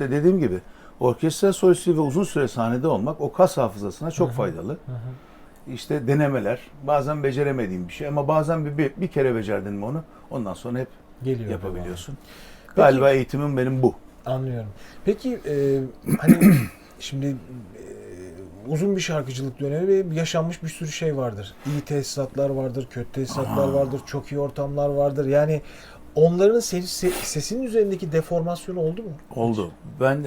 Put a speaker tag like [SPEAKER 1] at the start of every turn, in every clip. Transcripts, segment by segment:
[SPEAKER 1] işte dediğim gibi orkestra solisti ve uzun süre sahnede olmak o kas hafızasına çok faydalı. İşte denemeler, bazen beceremediğim bir şey ama bazen bir kere becerdin mi onu, ondan sonra hep
[SPEAKER 2] Geliyor
[SPEAKER 1] yapabiliyorsun.
[SPEAKER 2] Peki,
[SPEAKER 1] Galiba eğitimim benim bu.
[SPEAKER 2] Anlıyorum. Peki hani şimdi uzun bir şarkıcılık dönemi ve yaşanmış bir sürü şey vardır. İyi tesisatlar vardır, kötü tesisatlar vardır, çok iyi ortamlar vardır. Yani onların sesinin üzerindeki deformasyonu oldu mu?
[SPEAKER 1] Oldu. Ben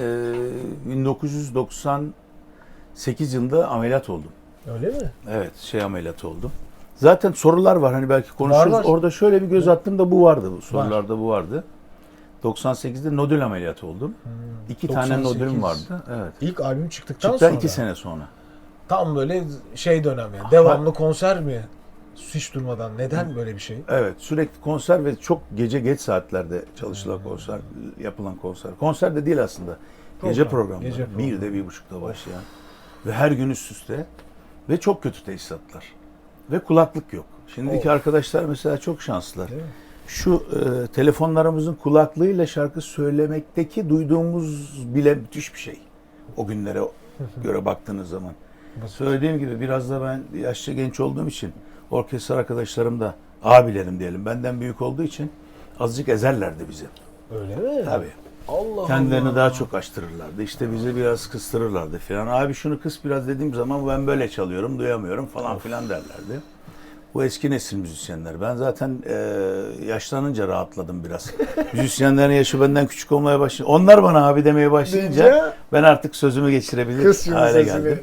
[SPEAKER 1] 1998 yılında ameliyat oldum.
[SPEAKER 2] Öyle mi?
[SPEAKER 1] Evet, ameliyatı oldum. Zaten sorular var, hani belki konuşuruz.
[SPEAKER 2] Var.
[SPEAKER 1] Orada şöyle bir göz attım da bu vardı. Bu sorularda bu vardı. 98'de nodül ameliyatı oldum. 2 tane
[SPEAKER 2] 98.
[SPEAKER 1] nodülüm vardı. Evet.
[SPEAKER 2] İlk albüm çıktıktan
[SPEAKER 1] Çıktıktan
[SPEAKER 2] sonra.
[SPEAKER 1] 2 sene sonra.
[SPEAKER 2] Tam böyle şey dönem yani. Devamlı konser mi? Hiç durmadan. Neden böyle bir şey?
[SPEAKER 1] Evet, sürekli konser ve çok gece geç saatlerde çalışılan konser, yapılan konser. Konser de değil aslında. Gece programları.
[SPEAKER 2] Gece programı.
[SPEAKER 1] 1'de 1.30'da başlayan. Ve her gün üst üste. Ve çok kötü tesisatlar. Ve kulaklık yok. Şimdiki arkadaşlar mesela çok şanslılar.
[SPEAKER 2] Değil mi?
[SPEAKER 1] Şu telefonlarımızın kulaklığıyla şarkı söylemekteki duyduğumuz bile müthiş bir şey. O günlere göre baktığınız zaman. Söylediğim gibi biraz da ben yaşça genç olduğum için orkestra arkadaşlarım da abilerim diyelim benden büyük olduğu için azıcık ezerlerdi bizi.
[SPEAKER 2] Öyle mi?
[SPEAKER 1] Tabii.
[SPEAKER 2] Allah
[SPEAKER 1] Kendilerini
[SPEAKER 2] Allah.
[SPEAKER 1] daha çok açtırırlardı. İşte bizi biraz kıstırırlardı filan. Abi şunu kıs biraz dediğim zaman ben böyle çalıyorum, duyamıyorum falan filan derlerdi. Bu eski nesil müzisyenler. Ben zaten yaşlanınca rahatladım biraz. Müzisyenlerin yaşı benden küçük olmaya başladı. Onlar bana abi demeye başlayınca ben artık sözümü geçirebilir hale geldim.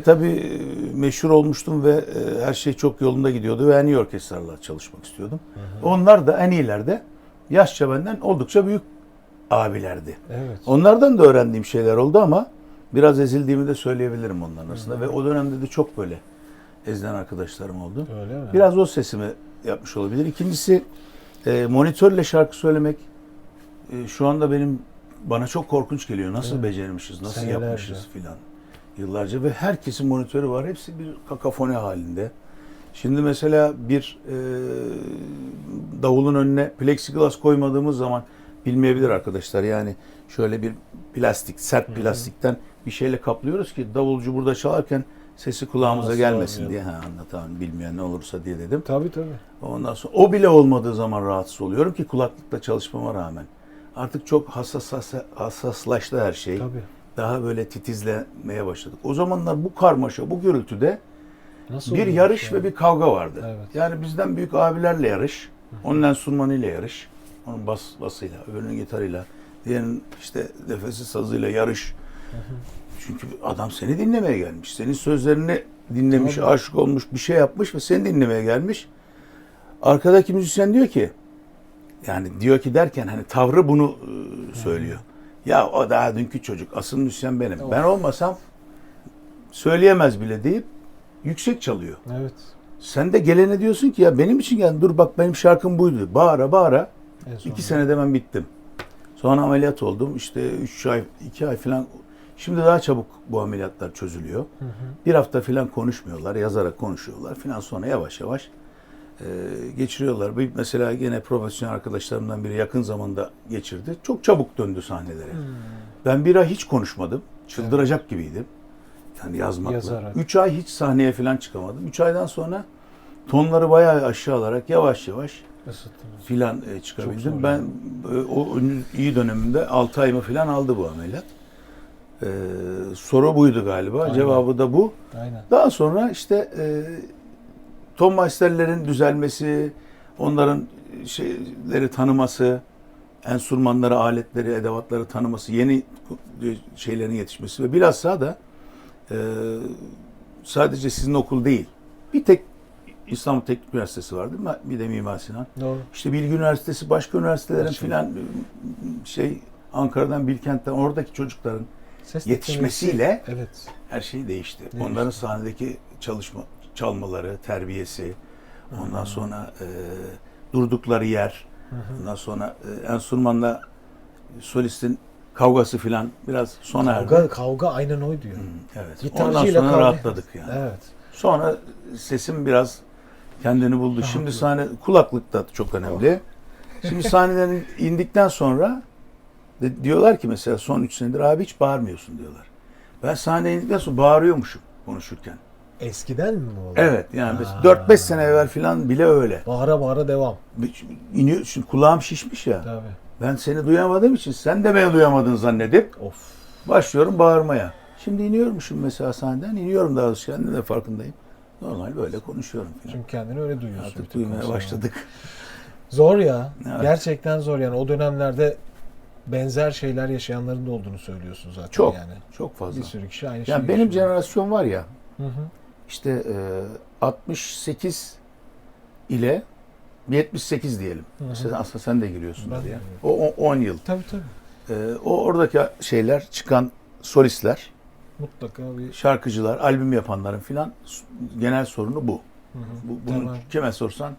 [SPEAKER 1] Tabii meşhur olmuştum ve her şey çok yolunda gidiyordu ve en iyi orkestralarla çalışmak istiyordum. Onlar da en iyilerde yaşça benden oldukça büyük abilerdi.
[SPEAKER 2] Evet.
[SPEAKER 1] Onlardan da öğrendiğim şeyler oldu ama biraz ezildiğimi de söyleyebilirim onların arasında. Ve o dönemde de çok böyle ezilen arkadaşlarım oldu.
[SPEAKER 2] Öyle mi?
[SPEAKER 1] Biraz o sesimi yapmış olabilir. İkincisi monitörle şarkı söylemek şu anda bana çok korkunç geliyor. Nasıl becermişiz, nasıl
[SPEAKER 2] Senelerce.
[SPEAKER 1] yapmışız filan. Yıllarca ve herkesin monitörü var. Hepsi bir kakafoni halinde. Şimdi mesela bir davulun önüne plexiglas koymadığımız zaman bilmeyebilir arkadaşlar. Yani şöyle bir plastik, sert plastikten bir şeyle kaplıyoruz ki davulcu burada çalarken sesi kulağımıza
[SPEAKER 2] Nasıl
[SPEAKER 1] gelmesin
[SPEAKER 2] olmuyor?
[SPEAKER 1] diye. Anlatamam, bilmeyen ne olursa diye dedim.
[SPEAKER 2] Tabii.
[SPEAKER 1] Ondan sonra o bile olmadığı zaman rahatsız oluyorum ki kulaklıkla çalışmama rağmen. Artık çok hassaslaştı her şey.
[SPEAKER 2] Tabii.
[SPEAKER 1] Daha böyle titizlemeye başladık. O zamanlar bu karmaşa, bu gürültüde
[SPEAKER 2] Nasıl
[SPEAKER 1] bir
[SPEAKER 2] oluyor
[SPEAKER 1] yarış
[SPEAKER 2] ya?
[SPEAKER 1] ve bir kavga vardı.
[SPEAKER 2] Evet.
[SPEAKER 1] Yani bizden büyük abilerle yarış, onun enstrümanıyla yarış, onun basıyla, öbürünün gitarıyla, diğerinin işte nefesi sazıyla yarış. Çünkü adam seni dinlemeye gelmiş, senin sözlerini dinlemiş,
[SPEAKER 2] Tabii.
[SPEAKER 1] aşık olmuş, bir şey yapmış ve seni dinlemeye gelmiş. Arkadaki müzisyen diyor ki, yani diyor ki derken hani tavrı bunu söylüyor. Ya o daha dünkü çocuk, asıl müzisyen benim. Ben olmasam söyleyemez bile deyip yüksek çalıyor.
[SPEAKER 2] Evet.
[SPEAKER 1] Sen de gelene diyorsun ki ya benim için geldin, dur bak benim şarkım buydu. Bağıra bağıra
[SPEAKER 2] En sonunda.
[SPEAKER 1] 2 senede ben bittim. Sonra ameliyat oldum. İşte 3 ay, 2 ay falan. Şimdi daha çabuk bu ameliyatlar çözülüyor. Bir hafta falan konuşmuyorlar, yazarak konuşuyorlar falan, sonra yavaş yavaş geçiriyorlar. Mesela yine profesyonel arkadaşlarımdan biri yakın zamanda geçirdi. Çok çabuk döndü sahnelere. Ben bir ay hiç konuşmadım. Çıldıracak gibiydim. Yani yazmakla.
[SPEAKER 2] Yazarak.
[SPEAKER 1] 3 ay hiç sahneye falan çıkamadım. 3 aydan sonra tonları bayağı aşağı alarak yavaş yavaş
[SPEAKER 2] Isıttınız.
[SPEAKER 1] filan
[SPEAKER 2] Çok zor
[SPEAKER 1] çıkabildim. Ben o iyi döneminde 6 ayımı filan aldı bu ameliyat. Soru buydu galiba.
[SPEAKER 2] Aynen.
[SPEAKER 1] Cevabı da bu.
[SPEAKER 2] Aynen.
[SPEAKER 1] Daha sonra işte ton masterlerin düzelmesi, onların şeyleri tanıması, enstrümanları, aletleri, edevatları tanıması, yeni şeylerin yetişmesi ve bilhassa da sadece sizin okul değil. Bir tek İstanbul Teknik Üniversitesi vardı. Bir de Mimar Sinan.
[SPEAKER 2] Doğru.
[SPEAKER 1] İşte Bilgi Üniversitesi, başka üniversitelerin
[SPEAKER 2] Gerçekten.
[SPEAKER 1] filan Ankara'dan, Bilkent'ten oradaki çocukların
[SPEAKER 2] Ses
[SPEAKER 1] yetişmesiyle
[SPEAKER 2] teknolojisi- evet.
[SPEAKER 1] her şey değişti.
[SPEAKER 2] Değişti.
[SPEAKER 1] Onların sahnedeki çalmaları, terbiyesi, ondan sonra durdukları yer, ondan sonra enstrümanla solistin kavgası filan biraz sona erdi.
[SPEAKER 2] Kavga aynen o diyor.
[SPEAKER 1] Evet.
[SPEAKER 2] Gitarcıyla
[SPEAKER 1] Ondan sonra
[SPEAKER 2] kavga.
[SPEAKER 1] rahatladık yani.
[SPEAKER 2] Evet.
[SPEAKER 1] Sonra sesim biraz kendini buldu. Şimdi sahne, kulaklık da çok önemli. Şimdi sahneden indikten sonra Diyorlar ki mesela son 3 senedir abi hiç bağırmıyorsun diyorlar. Ben sahneye indikten sonra bağırıyormuşum konuşurken.
[SPEAKER 2] Eskiden mi oldu?
[SPEAKER 1] Evet yani 4-5 sene evvel falan bile öyle.
[SPEAKER 2] Bağıra bağıra devam.
[SPEAKER 1] İniyor, şimdi kulağım şişmiş ya.
[SPEAKER 2] Tabii.
[SPEAKER 1] Ben seni duyamadığım için sen de beni duyamadın zannedip
[SPEAKER 2] Of.
[SPEAKER 1] başlıyorum bağırmaya. Şimdi iniyormuşum mesela sahneden. İniyorum daha doğrusu kendim de farkındayım. Normal böyle konuşuyorum falan.
[SPEAKER 2] Çünkü kendini öyle duyuyorsun. bir
[SPEAKER 1] Artık
[SPEAKER 2] tek
[SPEAKER 1] duymaya
[SPEAKER 2] konuşmaya.
[SPEAKER 1] başladık.
[SPEAKER 2] Zor ya.
[SPEAKER 1] Evet.
[SPEAKER 2] Gerçekten zor yani. O dönemlerde benzer şeyler yaşayanların da olduğunu söylüyorsun zaten
[SPEAKER 1] Çok.
[SPEAKER 2] yani.
[SPEAKER 1] Çok fazla.
[SPEAKER 2] Bir sürü kişi aynı şeyi
[SPEAKER 1] Yani benim
[SPEAKER 2] yaşıyor.
[SPEAKER 1] jenerasyon var ya
[SPEAKER 2] Hı hı.
[SPEAKER 1] işte 68 ile 78 diyelim.
[SPEAKER 2] Hı hı.
[SPEAKER 1] Mesela aslında sen de giriyorsun
[SPEAKER 2] Ben de
[SPEAKER 1] diye.
[SPEAKER 2] giriyorum.
[SPEAKER 1] O 10 yıl.
[SPEAKER 2] Tabii tabii.
[SPEAKER 1] O oradaki şeyler çıkan solistler,
[SPEAKER 2] Mutlaka bir...
[SPEAKER 1] şarkıcılar, albüm yapanların filan genel sorunu bu.
[SPEAKER 2] Hı hı.
[SPEAKER 1] Bunu
[SPEAKER 2] Tamam.
[SPEAKER 1] kime sorsan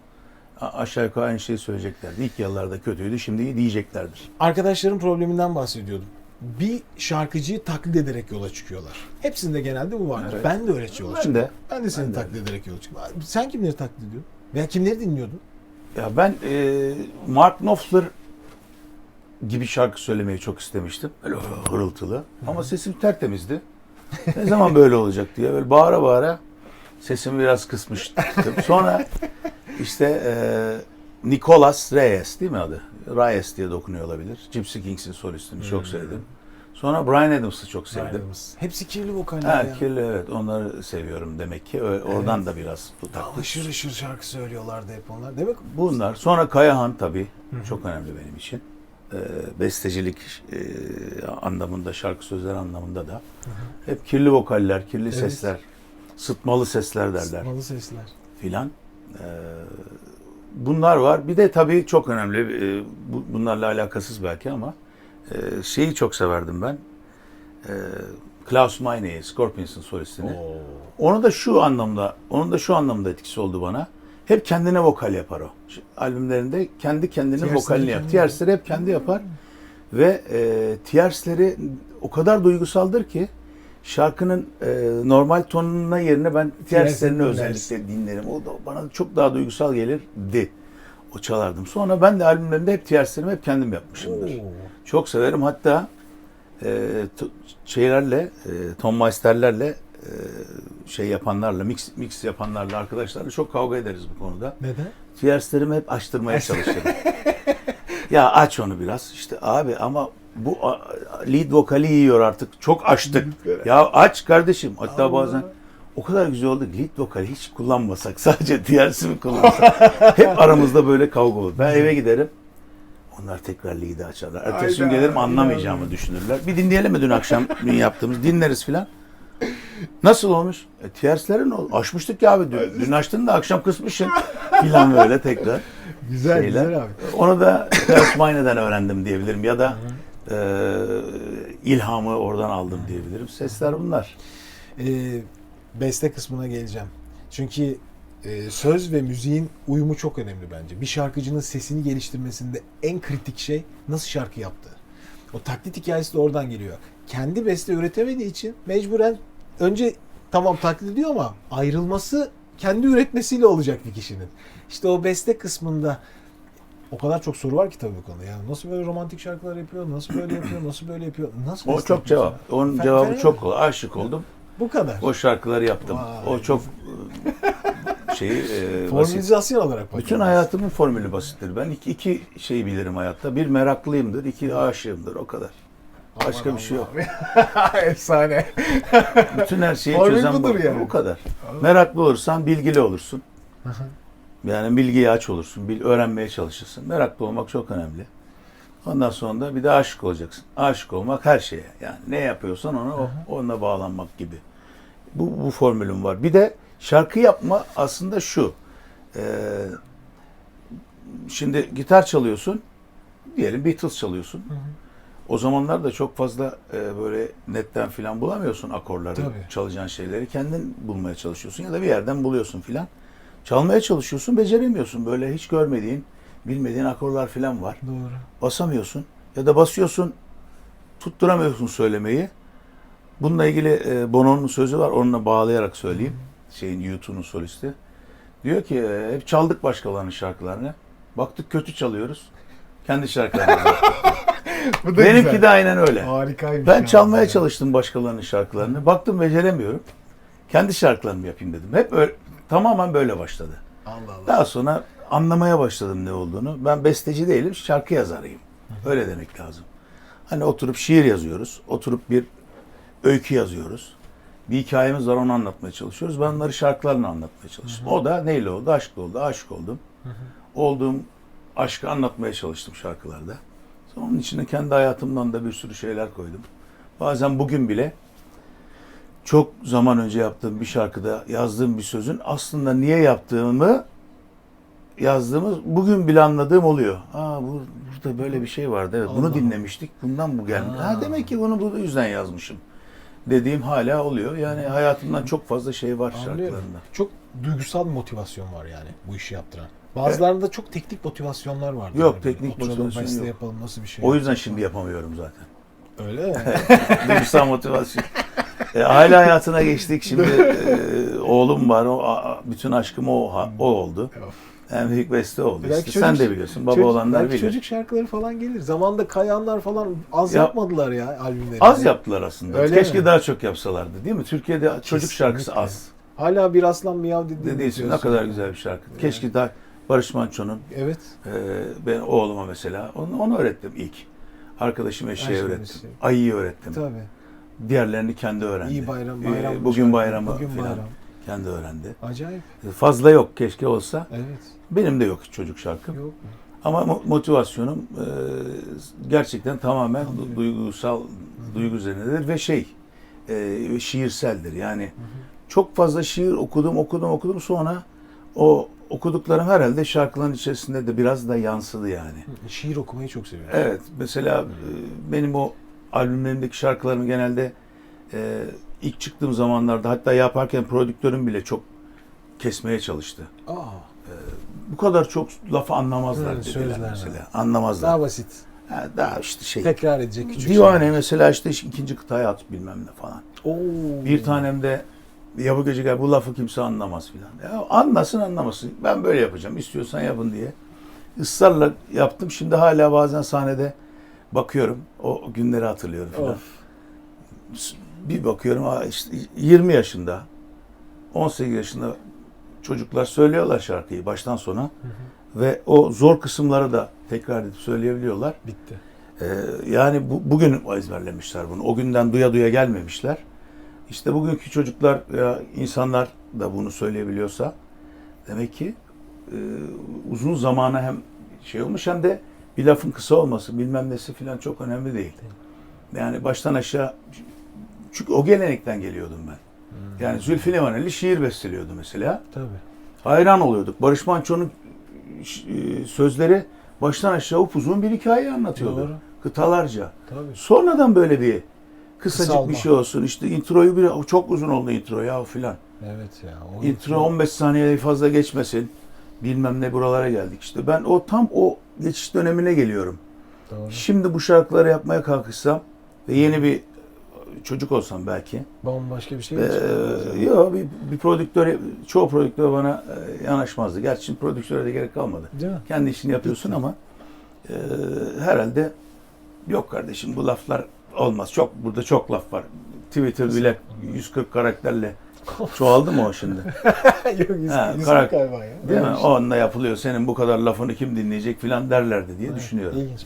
[SPEAKER 1] aşağı yukarı aynı şeyi söyleyeceklerdi. İlk yıllarda kötüydü, şimdi iyi diyeceklerdir.
[SPEAKER 2] Arkadaşların probleminden bahsediyordum. Bir şarkıcıyı taklit ederek yola çıkıyorlar. Hepsinde genelde bu vardır.
[SPEAKER 1] Evet.
[SPEAKER 2] Ben de öyle yola
[SPEAKER 1] Ben
[SPEAKER 2] çıkıyorum.
[SPEAKER 1] de.
[SPEAKER 2] Ben de seni
[SPEAKER 1] Ben de.
[SPEAKER 2] taklit ederek yola çıkıyorum. Sen kimleri taklit ediyordun? Veya kimleri dinliyordun?
[SPEAKER 1] Ya ben Mark Knopfler gibi şarkı söylemeyi çok istemiştim. Böyle hırıltılı. Ama sesim tertemizdi. Ne zaman böyle olacak diye böyle bağıra bağıra sesimi biraz kısmıştım. Sonra işte Nicholas Reyes değil mi adı? Reyes diye dokunuyor olabilir. Gypsy Kings'in solistini çok sevdim. Sonra Bryan Adams'ı çok sevdim.
[SPEAKER 2] Hepsi kirli vokaller
[SPEAKER 1] Ha,
[SPEAKER 2] ya.
[SPEAKER 1] kirli evet onları seviyorum demek ki. Oradan da biraz bu taklit.
[SPEAKER 2] Işır ışır şarkı söylüyorlardı hep onlar. Demek
[SPEAKER 1] Bunlar. Sonra Kayahan tabii. Çok önemli benim için. Bestecilik anlamında, şarkı sözleri anlamında da. Hep kirli vokaller, kirli sesler, sıtmalı sesler derler
[SPEAKER 2] sıkmalı sesler.
[SPEAKER 1] filan. Bunlar var. Bir de tabii çok önemli, bunlarla alakasız belki ama şeyi çok severdim ben. Klaus Meine'yi, Scorpions'ın solistini. Onun da şu anlamda etkisi oldu bana. Hep kendine vokal yapar o. Albümlerinde kendi kendine
[SPEAKER 2] Tiers'leri
[SPEAKER 1] vokalini yap.
[SPEAKER 2] kendi
[SPEAKER 1] Tiers'leri hep kendi yapar. Ve Tiers'leri o kadar duygusaldır ki şarkının normal tonuna yerine ben Tiers'lerini özellikle dinlerim. O da bana çok daha duygusal gelirdi. O çalardım. Sonra ben de albümlerimde hep Tiers'lerimi hep kendim yapmışımdır. Çok severim. Hatta Tom Meister'lerle şey yapanlarla, mix yapanlarla, arkadaşlarla çok kavga ederiz bu konuda.
[SPEAKER 2] Neden?
[SPEAKER 1] Tiers'lerimi hep açtırmaya çalışırım. Ya aç onu biraz. İşte abi ama bu lead vokali yiyor artık. Çok açtık. Ya aç kardeşim. Hatta bazen o kadar güzel oldu ki lead vokali hiç kullanmasak. Sadece Tiers'imi kullansak. Hep aramızda böyle kavga olur. Ben eve giderim. Onlar tekrar lead'i açarlar. Ertesi gün gelirim anlamayacağımı düşünürler. Bir dinleyelim mi dün yaptığımız? Dinleriz filan. Nasıl olmuş? Tiers'lerin açmıştık ya abi. Dün açtın da akşam kısmışsın. Filan böyle tekrar.
[SPEAKER 2] Güzel
[SPEAKER 1] şeyler.
[SPEAKER 2] güzel abi.
[SPEAKER 1] Onu da Klaus Meine'den öğrendim diyebilirim. Ya da ilhamı oradan aldım diyebilirim. Sesler bunlar.
[SPEAKER 2] Beste kısmına geleceğim. Çünkü söz ve müziğin uyumu çok önemli bence. Bir şarkıcının sesini geliştirmesinde en kritik şey nasıl şarkı yaptığı. O taklit hikayesi de oradan geliyor. Kendi beste üretemediği için mecburen önce tamam taklit ediyor ama ayrılması kendi üretmesiyle olacak bir kişinin. İşte o beste kısmında o kadar çok soru var ki tabii bu konuda. Yani nasıl böyle romantik şarkılar yapıyor, nasıl böyle yapıyor, nasıl böyle yapıyor, nasıl
[SPEAKER 1] O
[SPEAKER 2] beste
[SPEAKER 1] çok
[SPEAKER 2] yapıyor
[SPEAKER 1] cevap.
[SPEAKER 2] sana?
[SPEAKER 1] Onun cevabı çok kolay. Aşık oldum.
[SPEAKER 2] Bu kadar.
[SPEAKER 1] O şarkıları yaptım.
[SPEAKER 2] Vay.
[SPEAKER 1] O çok basit.
[SPEAKER 2] Formülizasyon olarak bakıyoruz.
[SPEAKER 1] Bütün hayatımın formülü basittir. Ben iki şeyi bilirim hayatta. Bir meraklıyımdır, iki aşığımdır. O kadar. Başka
[SPEAKER 2] Aman
[SPEAKER 1] bir şey yok.
[SPEAKER 2] Allah'ım. Efsane.
[SPEAKER 1] Bütün her şeyi
[SPEAKER 2] Formül
[SPEAKER 1] çözen
[SPEAKER 2] budur
[SPEAKER 1] bu.
[SPEAKER 2] yani.
[SPEAKER 1] Bu kadar. Meraklı olursan bilgili olursun. Yani bilgiye aç olursun. Öğrenmeye çalışırsın. Meraklı olmak çok önemli. Ondan sonra da bir de aşık olacaksın. Aşık olmak her şeye. Yani ne yapıyorsan onunla bağlanmak gibi. Bu formülüm var. Bir de şarkı yapma aslında şu. Şimdi gitar çalıyorsun. Diyelim Beatles çalıyorsun. O zamanlar da çok fazla böyle netten filan bulamıyorsun akorları,
[SPEAKER 2] Tabii.
[SPEAKER 1] çalacağın şeyleri. Kendin bulmaya çalışıyorsun ya da bir yerden buluyorsun filan. Çalmaya çalışıyorsun, beceremiyorsun. Böyle hiç görmediğin, bilmediğin akorlar filan var.
[SPEAKER 2] Doğru.
[SPEAKER 1] Basamıyorsun ya da basıyorsun, tutturamıyorsun söylemeyi. Bununla ilgili Bono'nun sözü var, onunla bağlayarak söyleyeyim. U2'nun solisti. Diyor ki hep çaldık başkalarının şarkılarını. Baktık kötü çalıyoruz. Kendi şarkılarımızı yaptık.
[SPEAKER 2] Bu da
[SPEAKER 1] Benimki
[SPEAKER 2] güzel.
[SPEAKER 1] de aynen öyle.
[SPEAKER 2] Harikaymış.
[SPEAKER 1] Ben
[SPEAKER 2] ya.
[SPEAKER 1] çalmaya çalıştım başkalarının şarkılarını. Baktım beceremiyorum. Kendi şarkılarımı yapayım dedim. Hep öyle, tamamen böyle başladı.
[SPEAKER 2] Allah Allah.
[SPEAKER 1] Daha sonra anlamaya başladım ne olduğunu. Ben besteci değilim, şarkı yazarıyım. Öyle demek lazım. Hani oturup şiir yazıyoruz. Oturup bir öykü yazıyoruz. Bir hikayemiz var, onu anlatmaya çalışıyoruz. Ben onları şarkılarla anlatmaya çalıştım. O da neyle oldu? Aşkla oldu. Aşık oldum. Olduğum aşkı anlatmaya çalıştım şarkılarda. Sonra onun içine kendi hayatımdan da bir sürü şeyler koydum. Bazen bugün bile çok zaman önce yaptığım bir şarkıda yazdığım bir sözün aslında niye yazdığımız bugün bile anladığım oluyor. Burada böyle bir şey vardı. Evet, bunu
[SPEAKER 2] Allah.
[SPEAKER 1] dinlemiştik. Bundan bu geldi. Demek ki bunu bu yüzden yazmışım dediğim hala oluyor. Yani hayatımdan çok fazla şey var
[SPEAKER 2] Anlıyorum.
[SPEAKER 1] şarkılarında.
[SPEAKER 2] Çok duygusal bir motivasyon var yani bu işi yaptıran. Bazılarında çok teknik motivasyonlar vardır.
[SPEAKER 1] Yok,
[SPEAKER 2] Yani
[SPEAKER 1] teknik
[SPEAKER 2] oturalım,
[SPEAKER 1] motivasyon
[SPEAKER 2] beste
[SPEAKER 1] yok.
[SPEAKER 2] yapalım, nasıl bir şey
[SPEAKER 1] O yüzden
[SPEAKER 2] yapacak
[SPEAKER 1] şimdi yapamıyorum zaten.
[SPEAKER 2] falan. Öyle mi?
[SPEAKER 1] Duygusal motivasyon. Aile hayatına geçtik. Şimdi oğlum var. Bütün aşkım o oldu. En büyük beste oldu.
[SPEAKER 2] Belki
[SPEAKER 1] İşte sen de biliyorsun. Baba olanlar
[SPEAKER 2] belki
[SPEAKER 1] bilir.
[SPEAKER 2] çocuk şarkıları falan gelir. Zamanında Kayanlar falan az
[SPEAKER 1] Ya-
[SPEAKER 2] yapmadılar ya albümleri.
[SPEAKER 1] Az yaptılar aslında.
[SPEAKER 2] Öyle
[SPEAKER 1] Keşke
[SPEAKER 2] mi?
[SPEAKER 1] daha çok yapsalardı, değil mi? Türkiye'de çocuk
[SPEAKER 2] Kesinlikle.
[SPEAKER 1] şarkısı az.
[SPEAKER 2] Hala Bir Aslan Miyav
[SPEAKER 1] Dediğin ne kadar güzel bir şarkı. Keşke daha Barış Manço'nun
[SPEAKER 2] Evet.
[SPEAKER 1] ben oğluma mesela onu öğrettim ilk. Arkadaşım Eşeğe
[SPEAKER 2] Eşeğe
[SPEAKER 1] öğrettim.
[SPEAKER 2] Eşeğe.
[SPEAKER 1] Ayı'yı öğrettim.
[SPEAKER 2] Tabii.
[SPEAKER 1] Diğerlerini kendi öğrendi.
[SPEAKER 2] İyi bayram, bayram.
[SPEAKER 1] Bugün bayramı
[SPEAKER 2] Bugün
[SPEAKER 1] falan
[SPEAKER 2] bayram.
[SPEAKER 1] kendi öğrendi.
[SPEAKER 2] Acayip.
[SPEAKER 1] Fazla yok, keşke olsa.
[SPEAKER 2] Evet.
[SPEAKER 1] Benim de yok çocuk şarkım.
[SPEAKER 2] Yok mu?
[SPEAKER 1] Ama motivasyonum gerçekten tamamen duygusal, duygu üzerinedir ve şiirseldir. Yani çok fazla şiir okudum. Sonra o okuduklarım herhalde şarkıların içerisinde de biraz da yansıdı yani.
[SPEAKER 2] Şiir okumayı çok seviyorum.
[SPEAKER 1] Evet, mesela benim o albümlerimdeki şarkılarımı genelde ilk çıktığım zamanlarda, hatta yaparken prodüktörüm bile çok kesmeye çalıştı.
[SPEAKER 2] Aa,
[SPEAKER 1] Bu kadar çok lafı anlamazlar dediler
[SPEAKER 2] sözler
[SPEAKER 1] mesela. Anlamazlar.
[SPEAKER 2] daha basit.
[SPEAKER 1] Daha işte
[SPEAKER 2] Tekrar edecek küçük
[SPEAKER 1] Divane mesela işte ikinci kıtaya at bilmem ne falan.
[SPEAKER 2] Oo.
[SPEAKER 1] Bir tanem de ya bu gece gel, bu lafı kimse anlamaz filan. Ya anlasın anlamasın. Ben böyle yapacağım. İstiyorsan yapın diye. Israrla yaptım. Şimdi hala bazen sahnede bakıyorum. O günleri hatırlıyorum filan.
[SPEAKER 2] Of.
[SPEAKER 1] Bir bakıyorum işte 20 yaşında 18 yaşında çocuklar söylüyorlar şarkıyı baştan sona. Ve o zor kısımları da tekrar edip söyleyebiliyorlar.
[SPEAKER 2] Bitti.
[SPEAKER 1] Yani bugün ezberlemişler bunu. O günden duya duya gelmemişler. İşte bugünkü çocuklar ya insanlar da bunu söyleyebiliyorsa demek ki uzun zamana hem şey olmuş, hem de bir lafın kısa olması bilmem nesi falan çok önemli değil. Yani baştan aşağı, çünkü o gelenekten geliyordum ben. Yani Zülfü Livaneli şiir besteliyordu mesela.
[SPEAKER 2] Tabii.
[SPEAKER 1] Hayran oluyorduk. Barış Manço'nun sözleri baştan aşağı upuzun bir hikaye anlatıyordu.
[SPEAKER 2] Doğru.
[SPEAKER 1] Kıtalarca.
[SPEAKER 2] Tabii.
[SPEAKER 1] Sonradan böyle bir kısacık
[SPEAKER 2] Kısalma.
[SPEAKER 1] bir şey olsun. İşte introyu çok uzun oldu intro ya filan.
[SPEAKER 2] Evet ya.
[SPEAKER 1] Intro 15 saniyeye fazla geçmesin. Bilmem ne buralara geldik işte. Ben tam o geçiş dönemine geliyorum.
[SPEAKER 2] Doğru.
[SPEAKER 1] Şimdi bu şarkıları yapmaya kalkışsam ve yeni bir çocuk olsam belki.
[SPEAKER 2] Bambaşka bir şey.
[SPEAKER 1] Yok, bir prodüktör, çoğu prodüktör bana yanaşmazdı. Gerçi şimdi prodüktöre de gerek kalmadı.
[SPEAKER 2] Değil mi?
[SPEAKER 1] Kendi işini yapıyorsun ama herhalde yok kardeşim, bu laflar olmaz. Burada çok laf var. Twitter bile 140 karakterle çoğaldı mı o şimdi?
[SPEAKER 2] Yok, yüz
[SPEAKER 1] karak-
[SPEAKER 2] galiba ya.
[SPEAKER 1] Değil
[SPEAKER 2] Öyle
[SPEAKER 1] mi?
[SPEAKER 2] bir şey.
[SPEAKER 1] Onunla yapılıyor. Senin bu kadar lafını kim dinleyecek filan derlerdi diye
[SPEAKER 2] Evet,
[SPEAKER 1] düşünüyorum.
[SPEAKER 2] İlginç.